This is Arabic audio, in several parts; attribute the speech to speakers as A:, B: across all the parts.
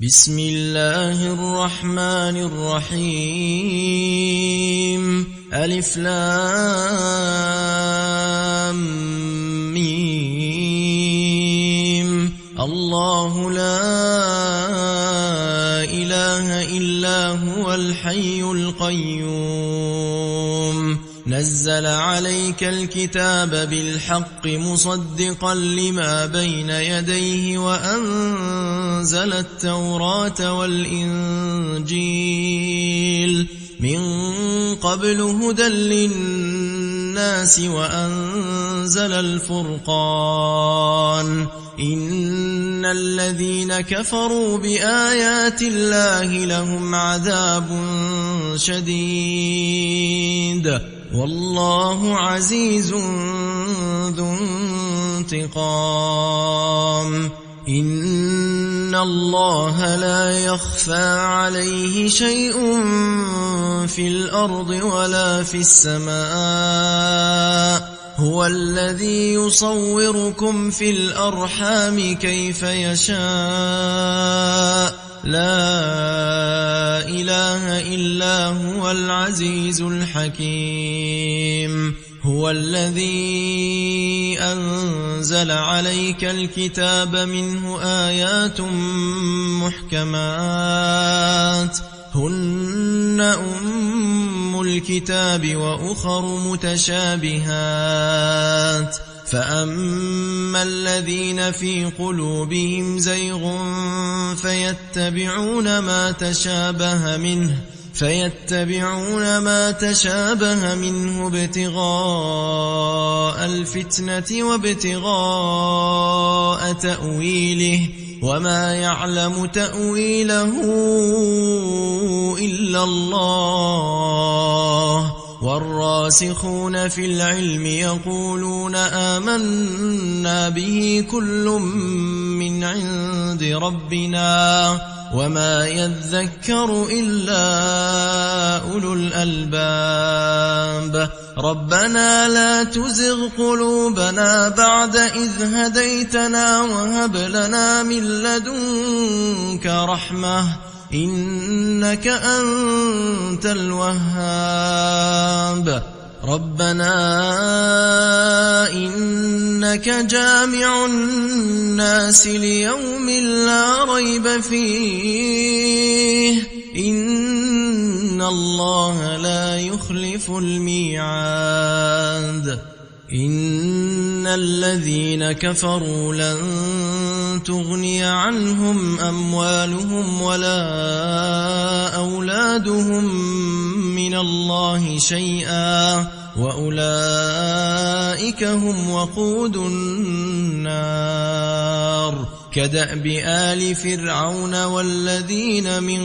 A: بسم الله الرحمن الرحيم ألف لام ميم الله لا إله إلا هو الحي القيوم نزل عليك الكتاب بالحق مصدقا لما بين يديه وأنزل التوراة والإنجيل من قبل هدى للناس وأنزل الفرقان إن الذين كفروا بآيات الله لهم عذاب شديد والله عزيز ذو انتقام إن الله لا يخفى عليه شيء في الأرض ولا في السماء هو الذي يصوركم في الأرحام كيف يشاء لا إله إلا هو العزيز الحكيم هو الذي أنزل عليك الكتاب منه آيات محكمات هن أم الكتاب وأخر متشابهات فأما الذين في قلوبهم زيغ فيتبعون ما تشابه منه ابتغاء الفتنة وابتغاء تأويله وما يعلم تأويله إلا الله والراسخون في العلم يقولون آمنا به كل من عند ربنا وما يذكر إلا أولو الألباب ربنا لا تزغ قلوبنا بعد إذ هديتنا وهب لنا من لدنك رحمة إنك أنت الوهاب ربنا إنك جامع الناس ليوم لا ريب فيه إن الله لا يخلف الميعاد إن الذين كفروا لن تغني عنهم أموالهم ولا أولادهم من الله شيئا وأولئك هم وقود النار كدأب آل فرعون والذين من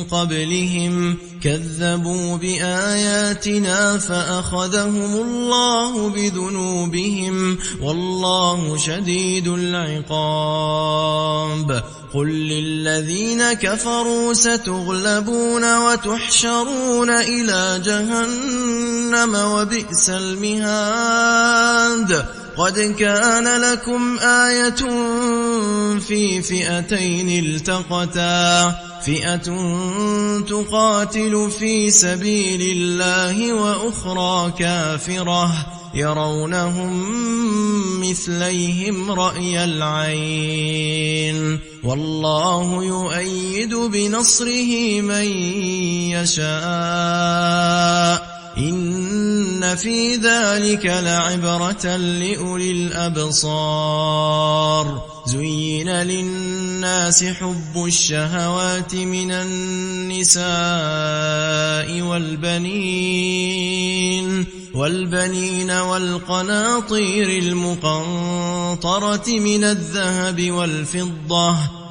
A: قبلهم كذبوا بآياتنا فأخذهم الله بذنوبهم والله شديد العقاب قل للذين كفروا ستغلبون وتحشرون إلى جهنم وبئس المهاد قد كان لكم آية في فئتين التقتا فئة تقاتل في سبيل الله وأخرى كافرة يرونهم مثليهم رأي العين والله يؤيد بنصره من يشاء إن في ذلك لعبرة لأولي الأبصار زين للناس حب الشهوات من النساء والبنين والقناطير المقنطرة من الذهب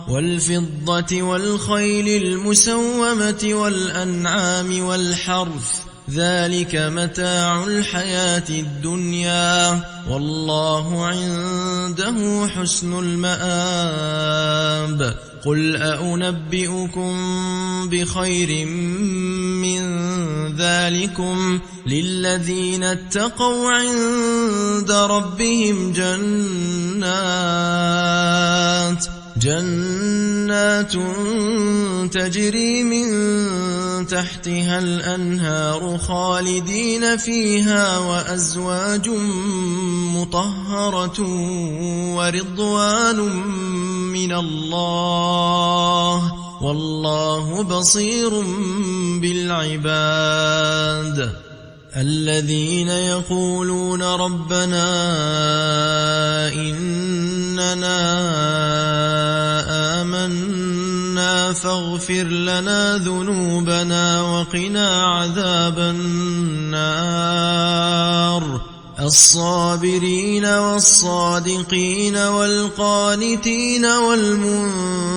A: والفضة والخيل المسومة والأنعام والحرث ذلك متاع الحياة الدنيا والله عنده حسن المآب قل أنبئكم بخير من ذلكم للذين اتقوا جنات تجري من تحتها الأنهار خالدين فيها وأزواج مطهرة ورضوان من الله والله بصير بالعباد الذين يقولون ربنا إننا آمنا فاغفر لنا ذنوبنا وقنا عذاب النار الصابرين والصادقين والقانتين والمنفقين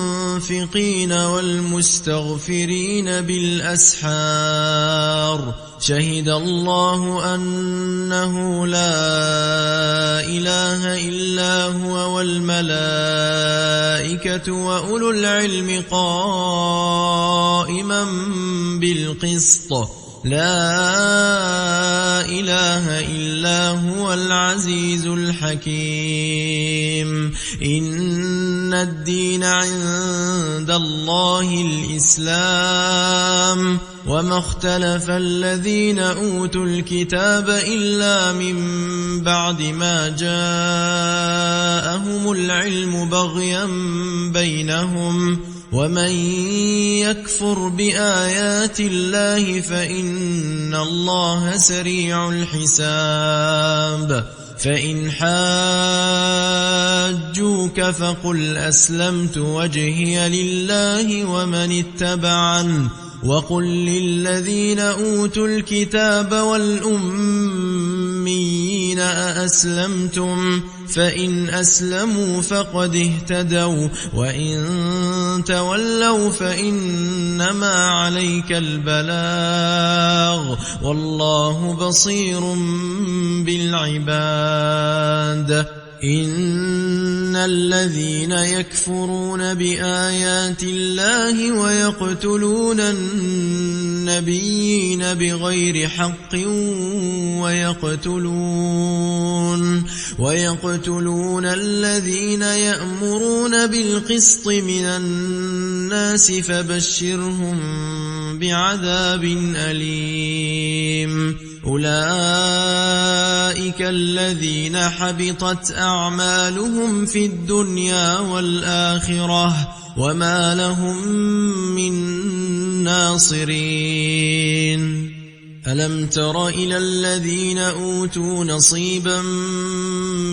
A: والمستغفرين بالأسحار شهد الله أنه لا إله إلا هو والملائكة وأولو العلم قائما بالقسط لا إله إلا هو العزيز الحكيم إن الدين عند الله الإسلام وما اختلف الذين أوتوا الكتاب إلا من بعد ما جاءهم العلم بغيا بينهم ومن يكفر بآيات الله فإن الله سريع الحساب فإن حاجوك فقل أسلمت وجهي لله ومن اتبعن وقل للذين أوتوا الكتاب والأميين أأسلمتم فإن أسلموا فقد اهتدوا وإن تولوا فإنما عليك البلاغ والله بصير بالعباد إن الذين يكفرون بآيات الله ويقتلون النبيين بغير حق ويقتلون الذين يأمرون بالقسط من الناس فبشرهم بعذاب أليم أولئك الذين حبطت أعمالهم في الدنيا والآخرة وما لهم من ناصرين ألم تر إلى الذين أوتوا نصيبا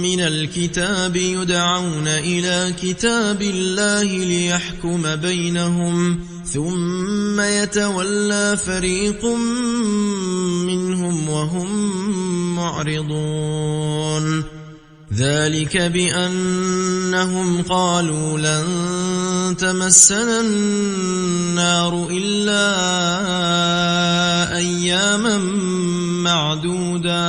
A: من الكتاب يدعون إلى كتاب الله ليحكم بينهم ثم يتولى فريق منهم وهم معرضون ذلك بأنهم قالوا لن تمسنا النار إلا أياما معدودات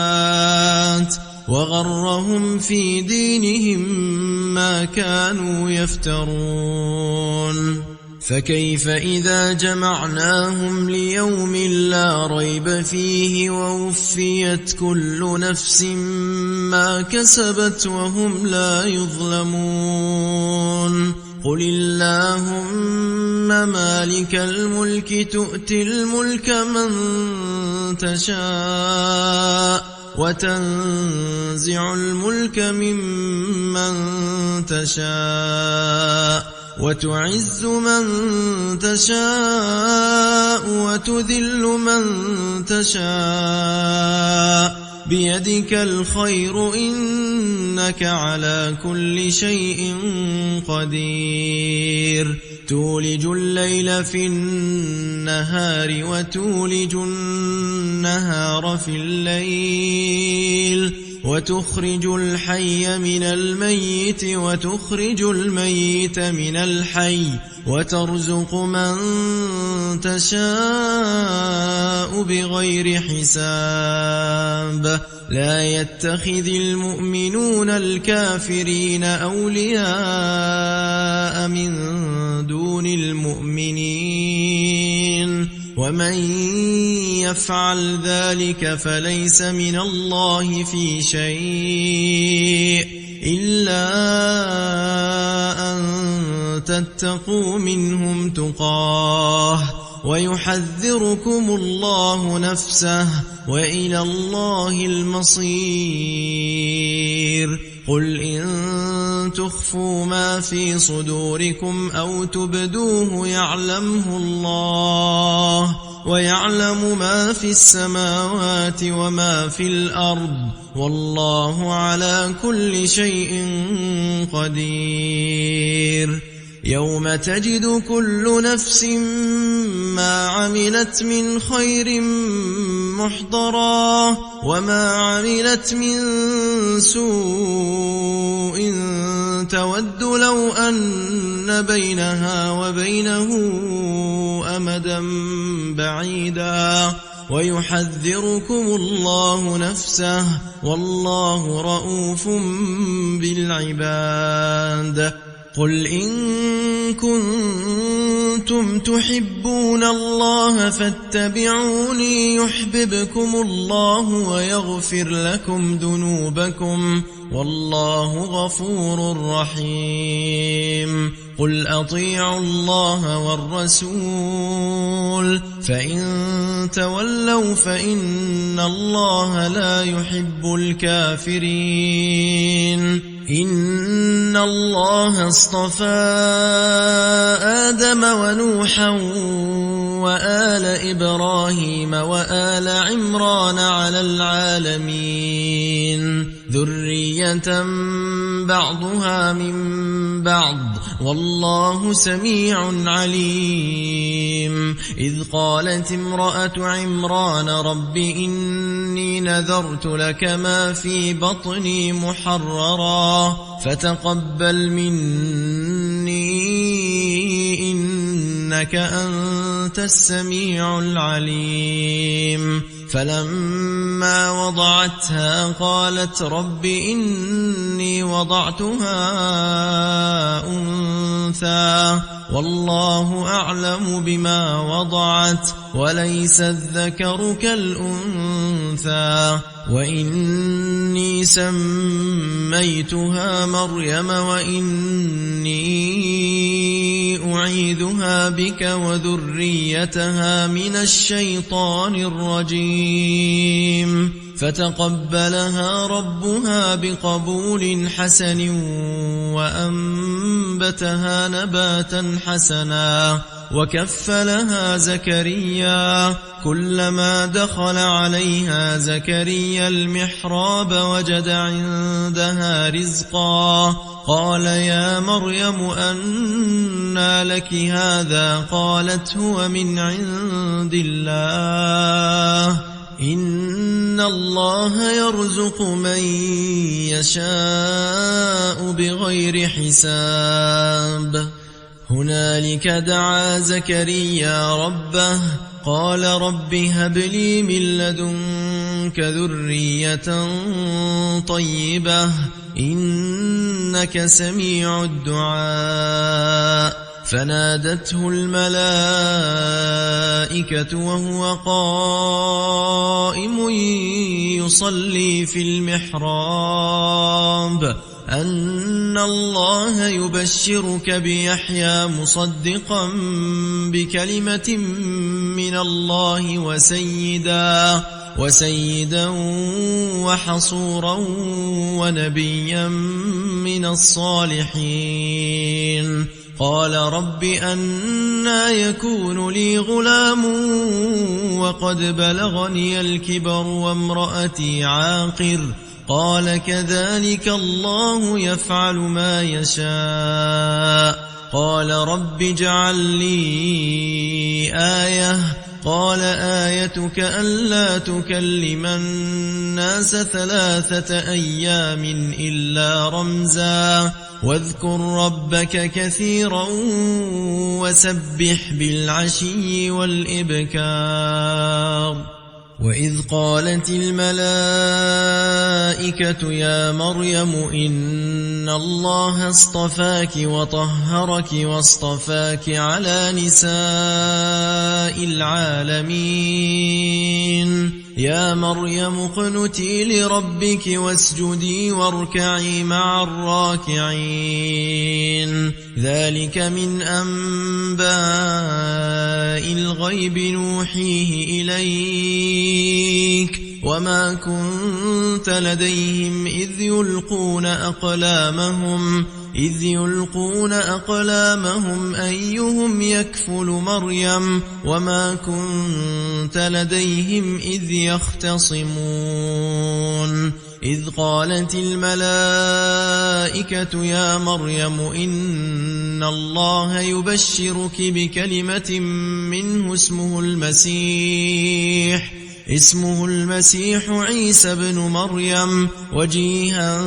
A: وغرهم في دينهم ما كانوا يفترون فكيف إذا جمعناهم ليوم لا ريب فيه ووفيت كل نفس ما كسبت وهم لا يظلمون قل اللهم مالك الملك تؤتي الملك من تشاء وتنزع الملك ممن تشاء وتعز من تشاء وتذل من تشاء بيدك الخير إنك على كل شيء قدير تولج الليل في النهار وتولج النهار في الليل وتخرج الحي من الميت وتخرج الميت من الحي وترزق من تشاء بغير حساب لا يتخذ المؤمنون الكافرين أولياء من دون المؤمنين ومن يفعل ذلك فليس من الله في شيء إلا أن تتقوا منهم تقاه ويحذركم الله نفسه وإلى الله المصير. قل إن تخفوا ما في صدوركم أو تبدوه يعلمه الله ويعلم ما في السماوات وما في الأرض والله على كل شيء قدير. يوم تجد كل نفس ما عملت من خير محضرا وما عملت من سوء تود لو أن بينها وبينه أمدا بعيدا ويحذركم الله نفسه والله رؤوف بالعباد. قل إن كنتم تحبون الله فاتبعوني يحببكم الله ويغفر لكم ذنوبكم والله غفور رحيم. قل أطيعوا الله والرسول فإن تولوا فإن الله لا يحب الكافرين. إن الله اصطفى آدم ونوحا وآل إبراهيم وآل عمران على العالمين ذرية بعضها من بعض والله سميع عليم. إذ قالت امرأة عمران رب إني نذرت لك ما في بطني محررا فتقبل مني إنك أنت السميع العليم. فلما وضعتها قالت رب إني وضعتها أنثى والله أعلم بما وضعت وليس الذكر كالأنثى وإني سميتها مريم وإني أعيذها بك وذريتها من الشيطان الرجيم. فتقبلها ربها بقبول حسن وأنبتها نباتا حسنا وكفلها زكريا. كلما دخل عليها زكريا المحراب وجد عندها رزقا قال يا مريم أنى لك هذا قالت هو من عند الله إن الله يرزق من يشاء بغير حساب. هنالك دعا زكريا ربه قال رب هب لي من لدنك ذرية طيبة إنك سميع الدعاء. فنادته الملائكة وهو قائم يصلي في المحراب أن الله يبشرك بيحيى مصدقا بكلمة من الله وسيدا وحصورا ونبيا من الصالحين. قال رب أنى يكون لي غلام وقد بلغني الكبر وامرأتي عاقر قال كذلك الله يفعل ما يشاء. قال رب اجعل لي آية قال آيتك ألا تكلم الناس 3 أيام إلا رمزا واذكر ربك كثيرا وسبح بالعشي والإبكار. وإذ قالت الملائكة يا مريم إن الله اصطفاك وطهرك واصطفاك على نساء العالمين يا مريم اقنتي لربك واسجدي واركعي مع الراكعين ذلك من أنباء الغيب نوحيه إليك وما كنت لديهم إذ يلقون أقلامهم أيهم يكفل مريم وما كنت لديهم إذ يختصمون إذ قالت الملائكة يا مريم إن الله يبشرك بكلمة منه اسمه المسيح عيسى بن مريم وجيها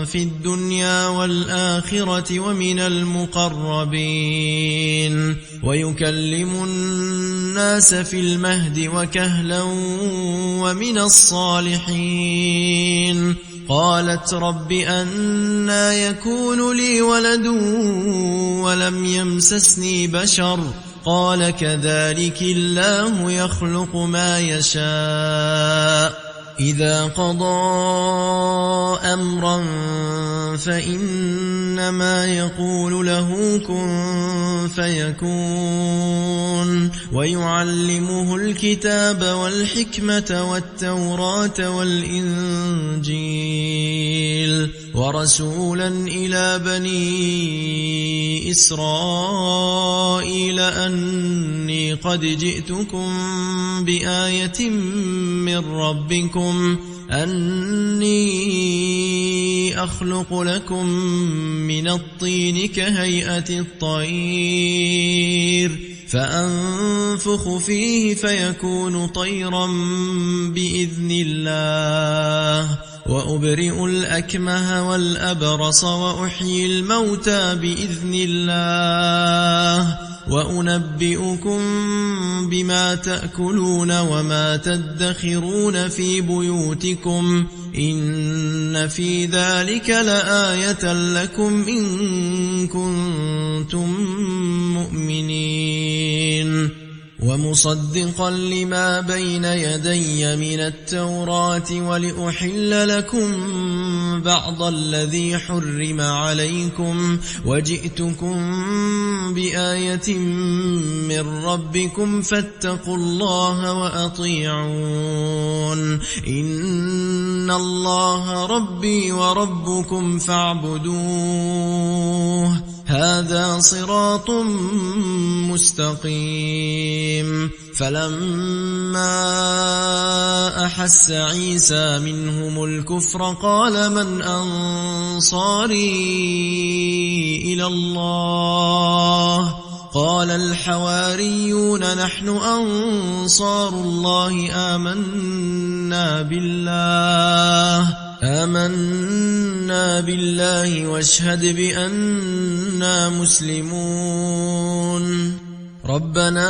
A: في الدنيا والآخرة ومن المقربين ويكلم الناس في المهد وكهلا ومن الصالحين قالت رب أنى يكون لي ولد ولم يمسسني بشر قال كذلك الله يخلق ما يشاء إذا قضى أمرا فإنما يقول له كن فيكون ويعلمه الكتاب والحكمة والتوراة والإنجيل ورسولا إلى بني إسرائيل أني قد جئتكم بآية من ربكم أني أخلق لكم من الطين كهيئة الطير فأنفخ فيه فيكون طيرا بإذن الله وأبرئ الأكمه والأبرص وأحيي الموتى بإذن الله وأنبئكم بما تأكلون وما تدخرون في بيوتكم إن في ذلك لآية لكم إن كنتم مؤمنين ومصدقا لما بين يدي من التوراة ولأحل لكم بعض الذي حرم عليكم وجئتكم بآية من ربكم فاتقوا الله وأطيعون إن الله ربي وربكم فاعبدوه هذا صراط مستقيم فلما أحس عيسى منهم الكفر قال من أنصاري إلى الله قال الحواريون نحن أنصار الله آمنا بالله واشهد بأننا مسلمون ربنا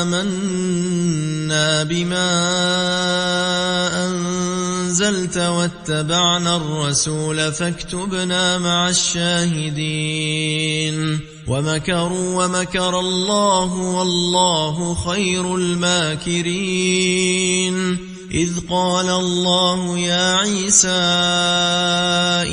A: آمنا بما أنزلت واتبعنا الرسول فاكتبنا مع الشاهدين ومكروا ومكر الله والله خير الماكرين إذ قال الله يا عيسى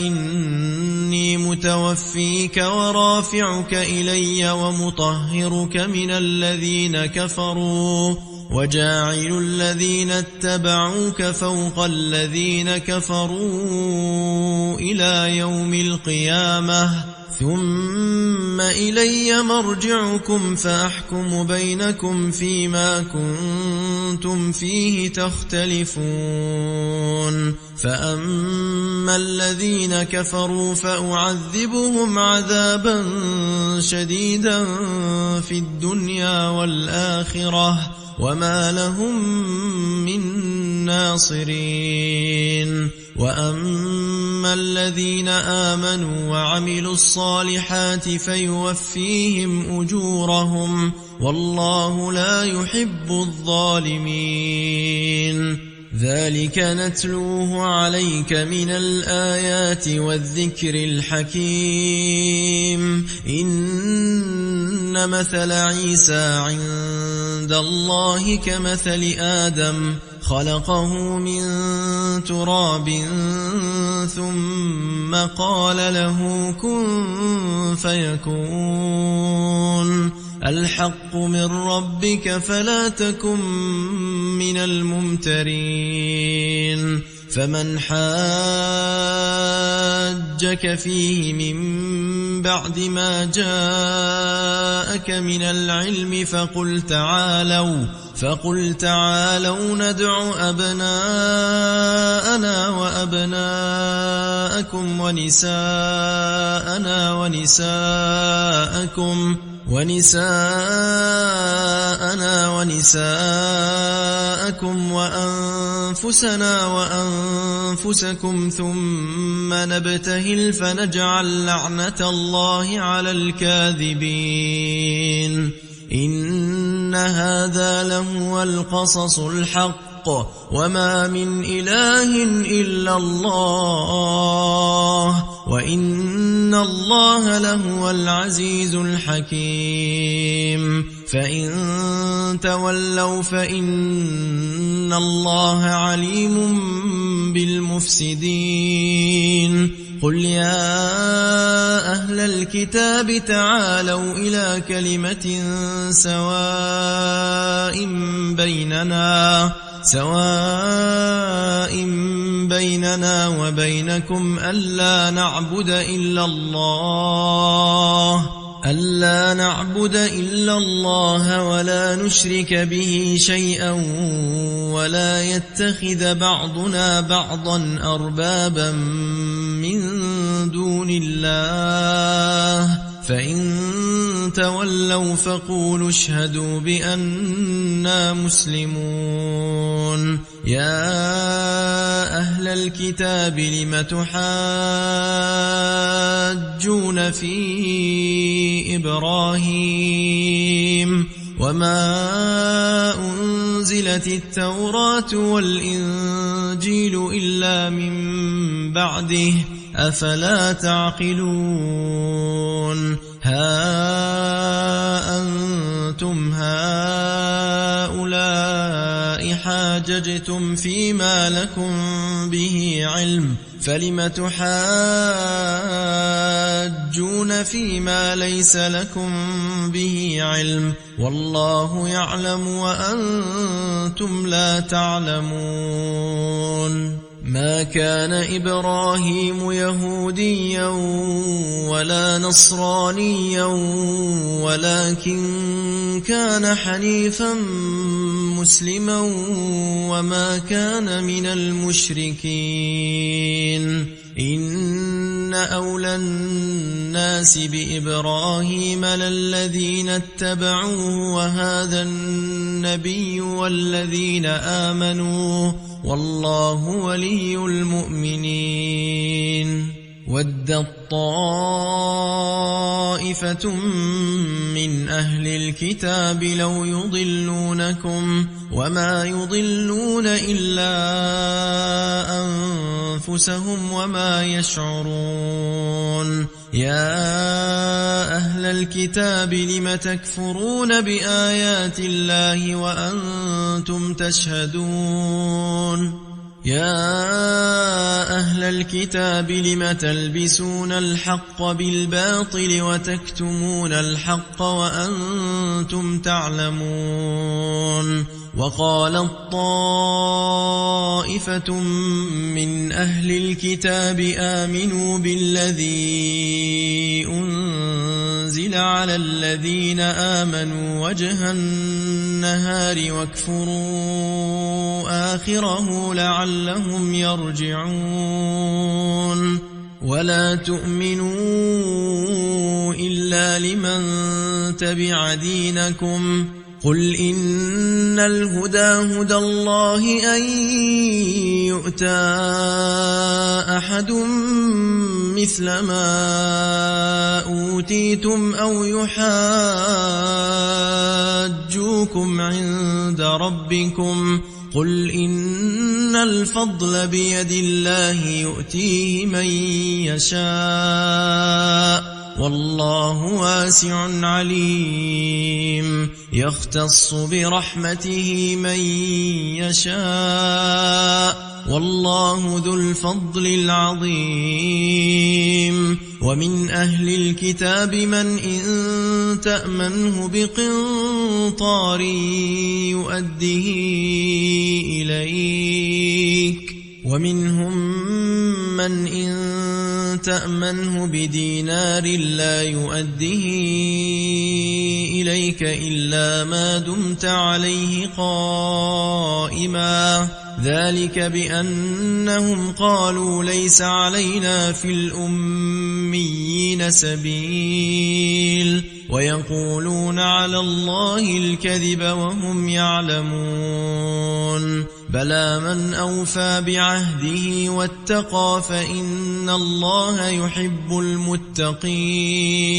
A: إني متوفيك ورافعك إلي ومطهرك من الذين كفروا وجاعل الذين اتبعوك فوق الذين كفروا إلى يوم القيامة ثم إلي مرجعكم فأحكم بينكم فيما كنتم فيه تختلفون فأما الذين كفروا فأعذبهم عذابا شديدا في الدنيا والآخرة وما لهم من ناصرين وأما الذين آمنوا وعملوا الصالحات فيوفيهم أجورهم والله لا يحب الظالمين ذلك نتلوه عليك من الآيات والذكر الحكيم إن مثل عيسى عند عند الله كمثل آدم خلقه من تراب ثم قال له كن فيكون الحق من ربك فلا تكن من الممترين فمن حاجك فيه من بعد ما جاءك من العلم فقل تعالوا ندع أبناءنا وأبناءكم ونساءنا ونساءكم وأنفسنا وأنفسكم ثم نبتهل فنجعل لعنة الله على الكاذبين إن هذا لهو القصص الحق وما من إله إلا الله وإن الله لهو العزيز الحكيم فإن تولوا فإن الله عليم بالمفسدين قل يا أهل الكتاب تعالوا إلى كلمة سواء بيننا وبينكم ألا نعبد إلا الله ولا نشرك به شيئا ولا يتخذ بعضنا بعضا أربابا من دون الله فإن تولوا فقولوا اشهدوا بأننا مسلمون يا أهل الكتاب لم تحاجون في إبراهيم وما أنزلت التوراة والإنجيل إلا من بعده أفلا تعقلون ها أنتم هؤلاء حاججتم فيما لكم به علم فلم تحاجون فيما ليس لكم به علم والله يعلم وأنتم لا تعلمون ما كان إبراهيم يهوديا ولا نصرانيا ولكن كان حنيفا مسلما وما كان من المشركين إن أولى الناس بإبراهيم للذين اتبعوه وهذا النبي والذين آمنوا والله ولي المؤمنين ودت طائفة من أهل الكتاب لو يضلونكم وما يضلون إلا أنفسهم وما يشعرون يا أهل الكتاب لم تكفرون بآيات الله وأنتم تشهدون يا أهل الكتاب لم تلبسون الحق بالباطل وتكتمون الحق وأنتم تعلمون وقالت طائفة من أهل الكتاب آمنوا بالذي أنزل على الذين آمنوا وجه النهار واكفروا آخره لعلهم يرجعون ولا تؤمنوا إلا لمن تبع دينكم قل إن الهدى هدى الله أن يؤتى أحد مثل ما أوتيتم أو يحاجوكم عند ربكم قل إن الفضل بيد الله يؤتيه من يشاء والله واسع عليم يختص برحمته من يشاء والله ذو الفضل العظيم ومن أهل الكتاب من إن تأمنه بقنطار يؤده إليك ومنهم من إن تأمنه بدينار لا يؤده إليك إلا ما دمت عليه قائما ذلك بأنهم قالوا ليس علينا في الأميين سبيل ويقولون على الله الكذب وهم يعلمون بلى من أوفى بعهده واتقى فإن الله يحب المتقين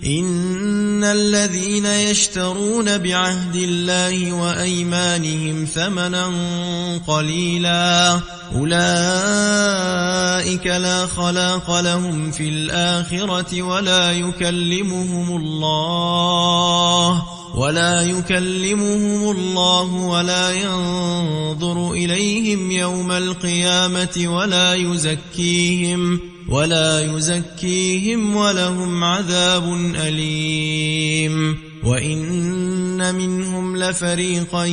A: إن الذين يشترون بعهد الله وأيمانهم ثمنا قليلا أولئك لا خلاق لهم في الآخرة ولا يكلمهم الله ولا ينظر إليهم يوم القيامة ولا يزكيهم ولهم عذاب أليم وإن منهم لفريقا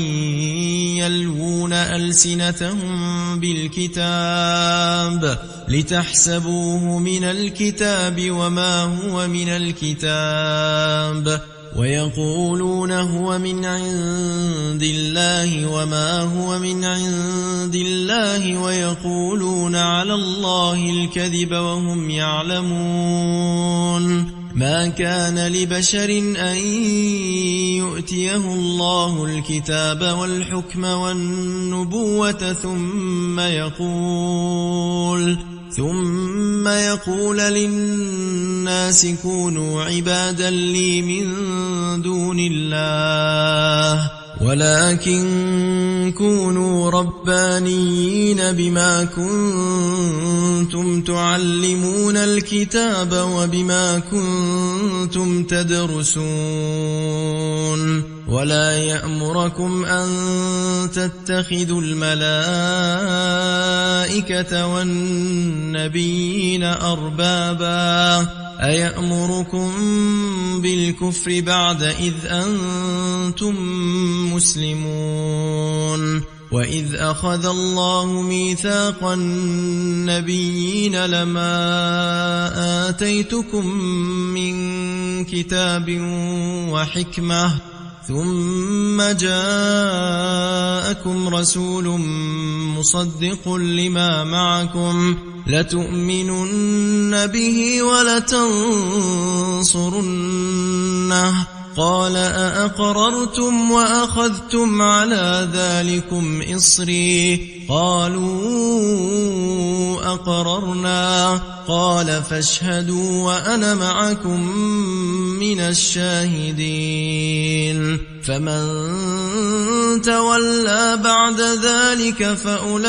A: يلوون ألسنتهم بالكتاب لتحسبوه من الكتاب وما هو من الكتاب ويقولون هو من عند الله وما هو من عند الله ويقولون على الله الكذب وهم يعلمون ما كان لبشر أن يؤتيه الله الكتاب والحكم والنبوة ثم يقول للناس كونوا عبادا لي من دون الله ولكن كونوا ربانيين بما كنتم تعلمون الكتاب وبما كنتم تدرسون ولا يأمركم أن تتخذوا الملائكة والنبيين أربابا أيأمركم بالكفر بعد إذ أنتم مسلمون وإذ أخذ الله ميثاق النبيين لما آتيتكم من كتاب وحكمة ثم جاءكم رسول مصدق لما معكم لتؤمنن به ولتنصرنه قال أأقررتم وأخذتم على ذلكم إصري قالوا أقررنا قال فاشهدوا وأنا معكم من الشاهدين فمن تولى بعد ذلك فأولئك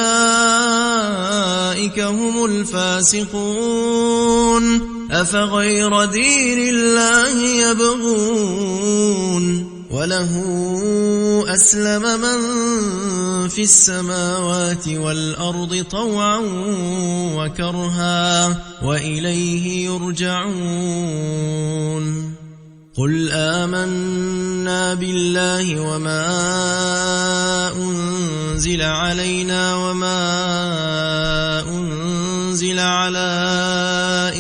A: هم الفاسقون أفغير دين الله يبغون وله أسلم من في السماوات والأرض طوعا وكرها وإليه يرجعون قل آمنا بالله وما أنزل علينا وما أنزل على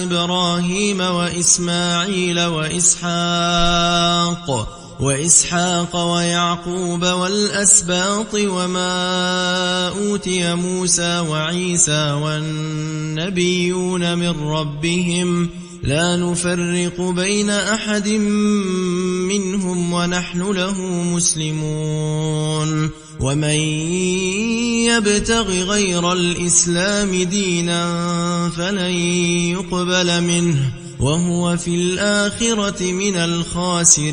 A: إبراهيم وإسماعيل وإسحاق ويعقوب والأسباط وما أوتي موسى وعيسى والنبيون من ربهم لا نفرق بين أحد منهم ونحن له مسلمون ومن يبتغ غير الإسلام دينا فلن يقبل منه وهو في الآخرة من الخاسرين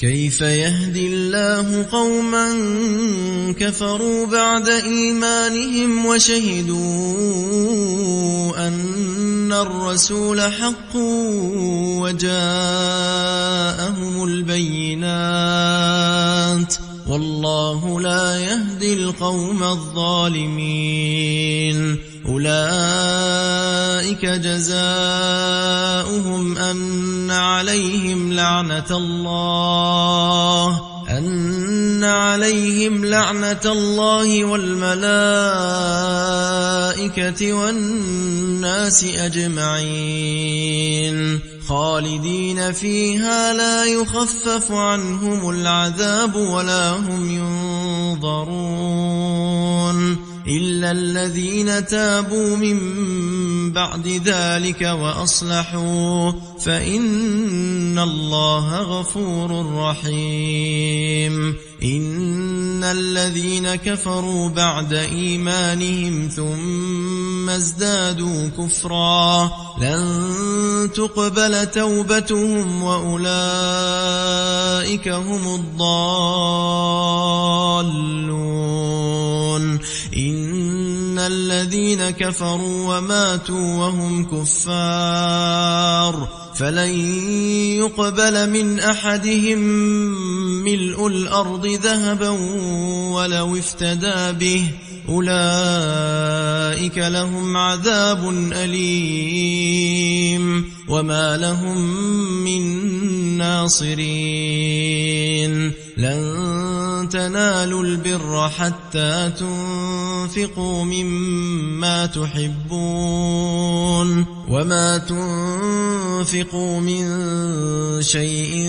A: كيف يهدي الله قوما كفروا بعد إيمانهم وشهدوا أن الرسول حق وجاءهم البينات والله لا يهدي القوم الظالمين أولئك جزاؤهم أن عليهم لعنة الله والملائكة والناس أجمعين خالدين فيها لا يخفف عنهم العذاب ولا هم ينظرون إلا الذين تابوا من بعد ذلك وأصلحوا فإن الله غفور رحيم إن الذين كفروا بعد إيمانهم ثم ازدادوا كفرا لن تقبل توبتهم وأولئك هم الضالون إن الذين كفروا وماتوا وهم كفار فلن يقبل من أحدهم ملء الأرض ذهبا ولو افتدى به أولئك لهم عذاب أليم وما لهم من ناصرين لن تنالوا البر حتى تنفقوا مما تحبون وما تنفقوا من شيء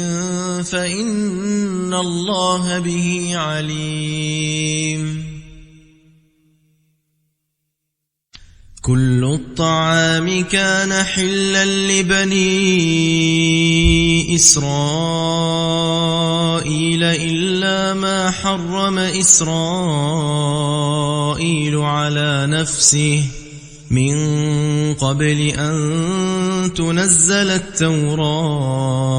A: فإن الله به عليم كل الطعام كان حلا لبني إسرائيل إلا ما حرم إسرائيل على نفسه من قبل أن تنزل التوراة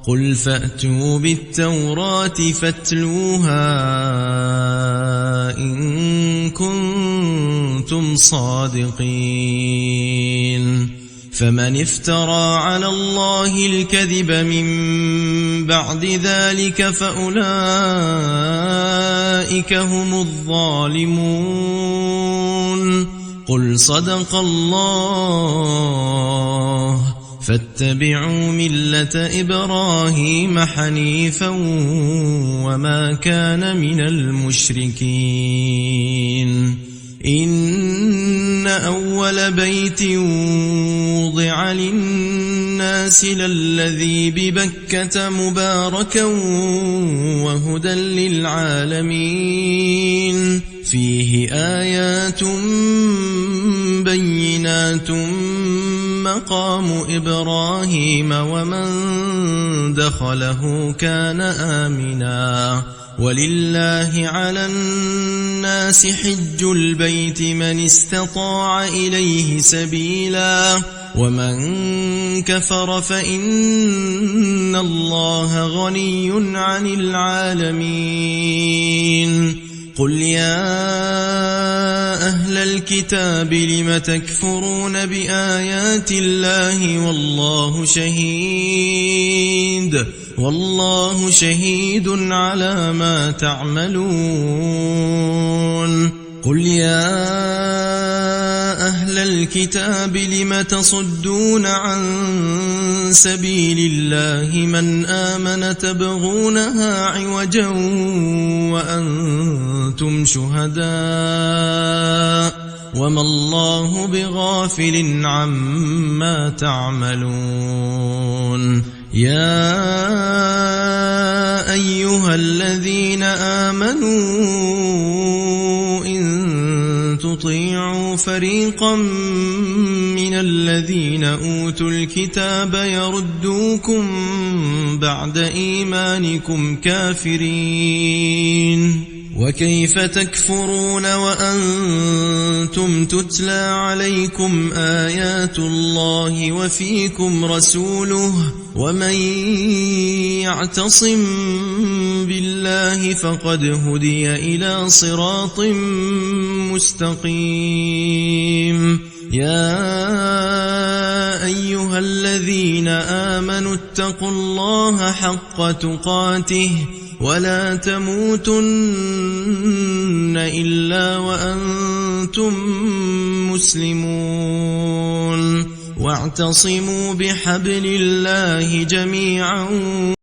A: قل فأتوا بالتوراة فاتلوها إن كنتم صادقين فمن افترى على الله الكذب من بعد ذلك فأولئك هم الظالمون قل صدق الله فاتبعوا ملة إبراهيم حنيفا وما كان من المشركين إن أول بيت وضع للناس للذي ببكة مباركا وهدى للعالمين فيه آيات بينات مقام إبراهيم ومن دخله كان آمنا ولله على الناس حج البيت من استطاع إليه سبيلا ومن كفر فإن الله غني عن العالمين قل يا أهل الكتاب لم تكفرون بآيات الله والله شهيد على ما تعملون قل يا أهل الكتاب لم تصدون عن سبيل الله من آمن تبغونها عوجا وأنتم شهداء وما الله بغافل عما تعملون يا أيها الذين آمنوا إن تطيعوا فريقا من الذين أوتوا الكتاب يردوكم بعد إيمانكم كافرين وكيف تكفرون وأنتم تتلى عليكم آيات الله وفيكم رسوله ومن يعتصم بالله فقد هدي إلى صراط مستقيم يا أيها الذين آمنوا اتقوا الله حق تقاته ولا تموتن إلا وأنتم مسلمون واعتصموا بحبل الله جميعا